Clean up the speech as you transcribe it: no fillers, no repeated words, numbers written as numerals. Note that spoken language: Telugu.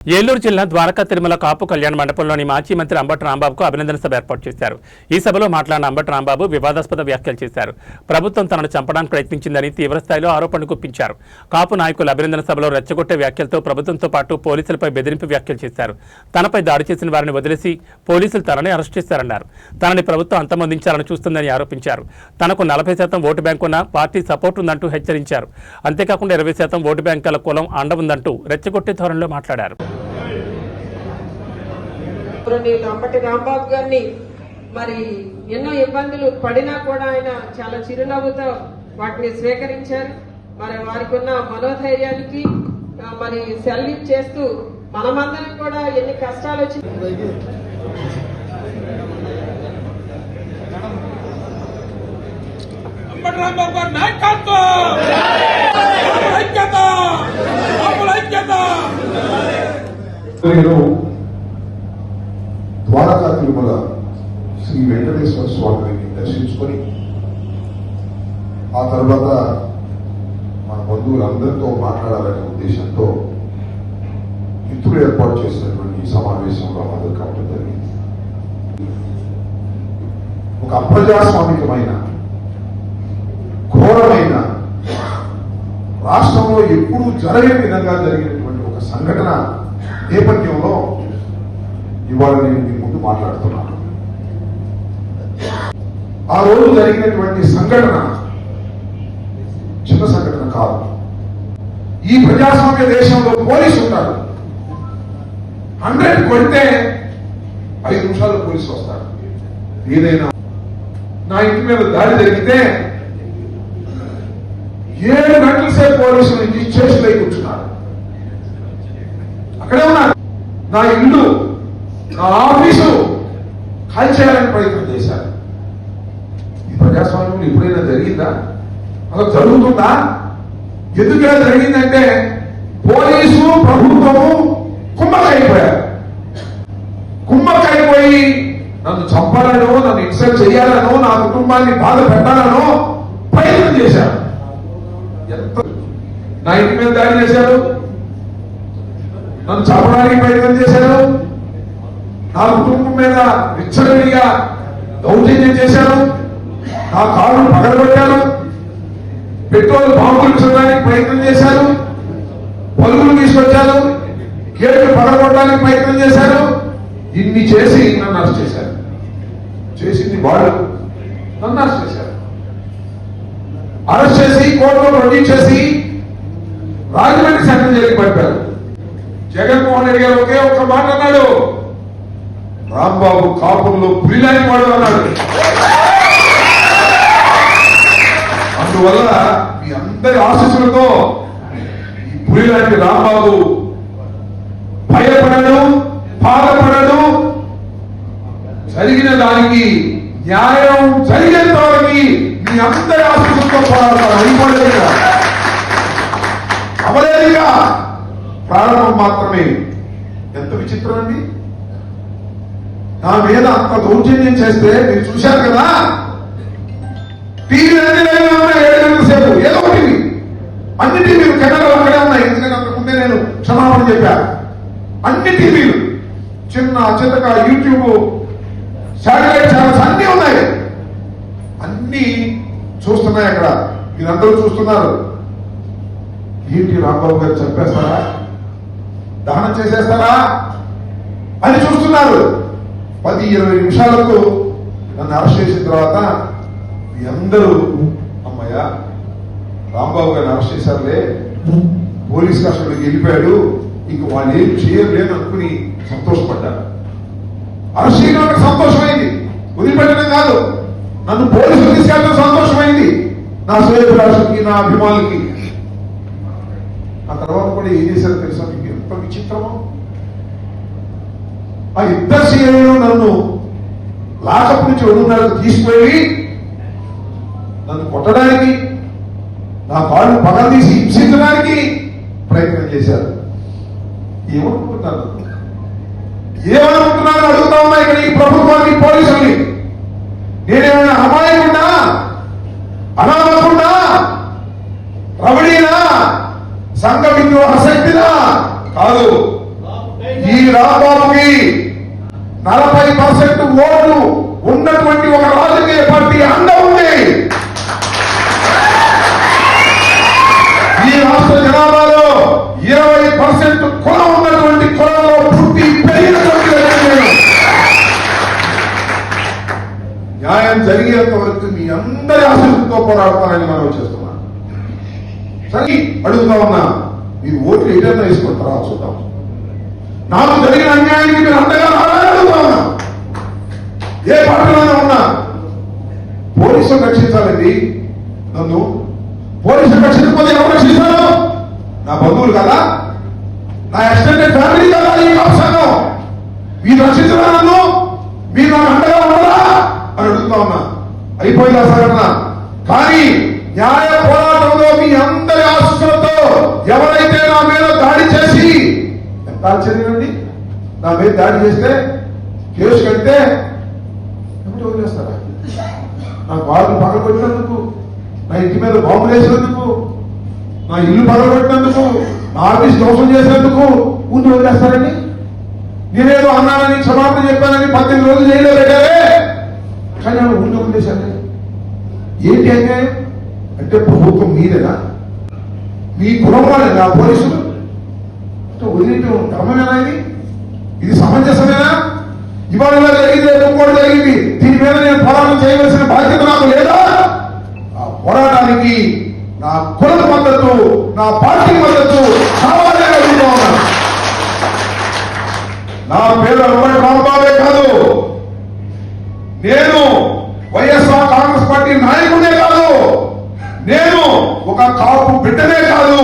ఏలూరు జిల్లా ద్వారకా తిరుమల కాపు కళ్యాణ మండపంలోని మాజీ మంత్రి అంబటి రాంబాబుకు అభినందన సభ ఏర్పాటు చేశారు. ఈ సభలో మాట్లాడిన అంబటి రాంబాబు వివాదాస్పద వ్యాఖ్యలు చేశారు. ప్రభుత్వం తనను చంపడానికి ప్రయత్నించిందని తీవ్రస్థాయిలో ఆరోపణలు గుప్పించారు. కాపు నాయకుల అభినందన సభలో రెచ్చగొట్టే వ్యాఖ్యలతో ప్రభుత్వంతో పాటు పోలీసులపై బెదిరింపు వ్యాఖ్యలు చేశారు. తనపై దాడి చేసిన వారిని వదిలేసి పోలీసులు తనని అరెస్ట్ చేశారన్నారు. తనని ప్రభుత్వం అంతమొందించాలని చూస్తుందని ఆరోపించారు. తనకు 40% ఓటు బ్యాంకు ఉన్న పార్టీ సపోర్ట్ ఉందంటూ హెచ్చరించారు. అంతేకాకుండా 20% ఓటు బ్యాంక్ గల కులం అండ ఉందంటూ రెచ్చగొట్టే ధోరణిలో మాట్లాడారు. అంబటి రాంబాబు గారిని మరి ఎన్నో ఇబ్బందులు పడినా కూడా ఆయన చాలా చిరునవ్వుతో వాటిని స్వీకరించారు. మరి వారికి ఉన్న మనోధైర్యానికి మరి సెల్యూట్ చేస్తూ మనమందరం కూడా ఎన్ని కష్టాలు వచ్చి ద్వారకా తిరుమల శ్రీ వెంకటేశ్వర స్వామిని దర్శించుకొని ఆ తర్వాత మన బంధువులందరితో మాట్లాడాలనే ఉద్దేశంతో మిత్రులు ఏర్పాటు చేసినటువంటి సమావేశంలో హాజరు కావడం జరిగింది. ఒక అప్రజాస్వామికమైన ఘోరమైన రాష్ట్రంలో ఎప్పుడూ జరగని విధంగా జరిగినటువంటి ఒక సంఘటన నేపథ్యంలో ఇవాళ నేను మీ ముందు మాట్లాడుతున్నాను. ఆ రోజు జరిగినటువంటి సంఘటన చిన్న సంఘటన కాదు. ఈ ప్రజాస్వామ్య దేశంలో పోలీసు ఉంటారు. 100 కొడితే 5 నిమిషాలు పోలీసు వస్తారు. ఏదైనా నా ఇంటి మీద దాడి జరిగితే 7 గంటల సేపు పోలీసులు ఇంటి స్టేషన్లో కూర్చున్నారు. అక్కడే ఉన్నారు. నా ఇల్లు నా ఆఫీసు ఖాళీ చేయాలని ప్రయత్నం చేశారు. ఈ ప్రజాస్వామ్యం ఎప్పుడైనా జరిగిందా? అలా జరుగుతుందా? ఎందుకు జరిగిందంటే పోలీసు ప్రభుత్వము కుమ్మక్కైపోయారు. కుమ్మక్కైపోయి నన్ను చంపాలనో, నన్ను ఇన్సల్ట్ చేయాలనో, నా కుటుంబాన్ని బాధ పెట్టాలనో ప్రయత్నం చేశారు. ఎంత నా ఇంటి మీద దాడి చేశారు, నన్ను చంపడానికి ప్రయత్నం చేశారు, నా కుటుంబం మీద విచ్చలవిడిగా దౌర్జన్యం చేశారు, నా కాళ్ళు పగలగొట్టారు, పెట్రోల్ బాంబులు చూడడానికి ప్రయత్నం చేశారు, పలుగులు తీసుకొచ్చారు, గేట్లు పగలగొట్టడానికి ప్రయత్నం చేశారు. ఇన్ని చేసి నన్ను అరెస్ట్ చేశారు. చేసింది వాళ్ళు, నన్ను అరెస్ట్ చేశారు. అరెస్ట్ చేసి కోర్టులో ప్రొడ్యూస్ చేసి రాజమండ్రి సెంట్రల్ జైలుకి పంపారు. జగన్మోహన్ రెడ్డి గారు ఒకే ఒక్క మాట అన్నాడు, రాంబాబు కాపుల్లో పులిలాంటి వాడు అన్నాడు. అందువల్ల మీ అందరి ఆశీస్సులతో ఈ పులిలాంటి రాంబాబు భయపడడు, బాధపడడు. జరిగిన దానికి న్యాయం జరిగేంత వరకు మీ అందరి ఆశీస్సులతో పోరాడతారు. అయిపోలేదుగా, అవలేదుగా, ప్రారంభం మాత్రమే. ఎంత విచిత్రం అండి! నా మీద అంత దౌర్జన్యం చేస్తే మీరు చూశారు కదా. టీవీ అన్ని లైవ్లో ఉన్నాయి. 7 గంటల సేపు ఏదో టీవీ, అన్ని టీవీలు కెమెరాలు అక్కడే ఉన్నాయి. ఎందుకంటే అంతకుముందే నేను క్షమాపణ చెప్పాను. అన్ని టీవీలు, చిన్న చితక యూట్యూబ్, శాటిలైట్ ఛానల్స్ అన్ని ఉన్నాయి. అన్ని చూస్తున్నాయి. అక్కడ మీరందరూ చూస్తున్నారు. ఏంటి రాంబాబు గారు చంపేస్తారా, దహనం చేసేస్తారా అని చూస్తున్నారు. 10-20 నిమిషాలకు నన్ను అరెస్ట్ చేసిన తర్వాత మీ అందరూ అమ్మయ్య రాంబాబు గారిని అరెస్ట్ చేశారులే, పోలీస్ కస్టడీకి వెళ్ళిపోయాడు, ఇంక వాళ్ళు ఏం చేయలేని అనుకుని సంతోషపడ్డారు. అరెస్ట్ చేయడం సంతోషమైంది, వదిలిపెట్టడం కాదు. నన్ను పోలీసులు తీసుకెళ్ళడం సంతోషమైంది, నా శ్రేయభిలాషులకి, నా అభిమానులకి. ఆ తర్వాత కూడా ఏం చేశారో తెలుసా మీకు? ఎంత విచిత్రమో! ఆ ఇద్దరు సీఎంలు నన్ను లాకప్ నుంచి 2:30 తీసుకుపోయి నన్ను కొట్టడానికి, నా కాళ్ళు పగలదీసి హింసించడానికి ప్రయత్నం చేశారు. ఏమనుకుంటున్నారు? ఏమనుకుంటున్నారు అడుగుతా ఉన్నా ఇక్కడ ఈ ప్రభుత్వాన్ని, పోలీసుల్ని. నేనేమైనా అమాయకుండా, అనామకుండా, రమణీనా, సంఘ విద్రోహ శక్తినా? కాదు. రాంబాబుకి 40% ఓట్లు ఉన్నటువంటి ఒక రాజకీయ పార్టీ అండ ఉంది. ఈ రాష్ట్ర జనాభాలో 20% కులం ఉన్నటువంటి కులంలో పుట్టి పెరిగినటువంటి వ్యక్తి నేను. న్యాయం జరిగేంత వరకు మీ అందరి ఆశలతో పోరాడతానని మనం చేస్తున్నాం. సరే అడుగుతా ఉన్నా, మీరు ఓట్లు ఏదైనా వేసుకుంటారా చూద్దాం. నాకు జరిగిన అన్యాయానికి మీరు అంతగా అడుగుతా ఉన్నా. ఏ పార్టీలోనే ఉన్నా పోలీసులు రక్షించాలండి నన్ను. పోలీసులు రక్షించకపోతే ఎవరు రక్షిస్తారు? నా బంధువులు కదా, నా ఎక్స్టెండెడ్ ఫ్యామిలీ కదా ఈ సంఘం. మీరు రక్షించరా నన్ను? మీరు నాకు అండగా ఉండరా అని అడుగుతా ఉన్నా. అయిపోయిందా సంఘటన? కానీ న్యాయ పోరాటంలో మీ అందరి ఆశలతో ఎవరైతే నా మీద దాడి చేసి, ఎంత ఆశ్చర్యమండి, నా మీద దాడి చేస్తే కేసు కడితే ఎవరు వదిలేస్తారా? నాకు వాళ్ళు పగలగొట్టినందుకు, నా ఇంటి మీద బాంబులు వేసినందుకు, నా ఇల్లు పగలగొట్టినందుకు, నా ఆఫీస్ దోషం చేసినందుకు ఉండి వదిలేస్తారండి? నేనేదో అన్నానని క్షమాపణ చెప్పానని 18 రోజులు జైల్లో పెట్టారే, కానీ ఆమె ఉండి వదిలేశారు. ఏంటి అన్యాయం అంటే ప్రభుత్వం మీరేనా? మీ కులం వాళ్ళేనా పోలీసులు? వదిలేయటం ధర్మమేనా? ఇది సమంజసమేనా? ఇవాళ ఇలా జరిగింది, ఇంకోటి జరిగింది, దీని మీద నేను పోరాటం చేయవలసిన బాధ్యత నాకు లేదా? ఆ పోరాటానికి నా కులం మద్దతు, నా పార్టీ మద్దతు కావాలని అడుగుతా ఉన్నా. నా పేరు అంబటి రాంబాబే కాదు, నేను వైఎస్ఆర్ కాంగ్రెస్ పార్టీ నాయకుడే కాదు, నేను ఒక కాపు బిడ్డనే కాదు,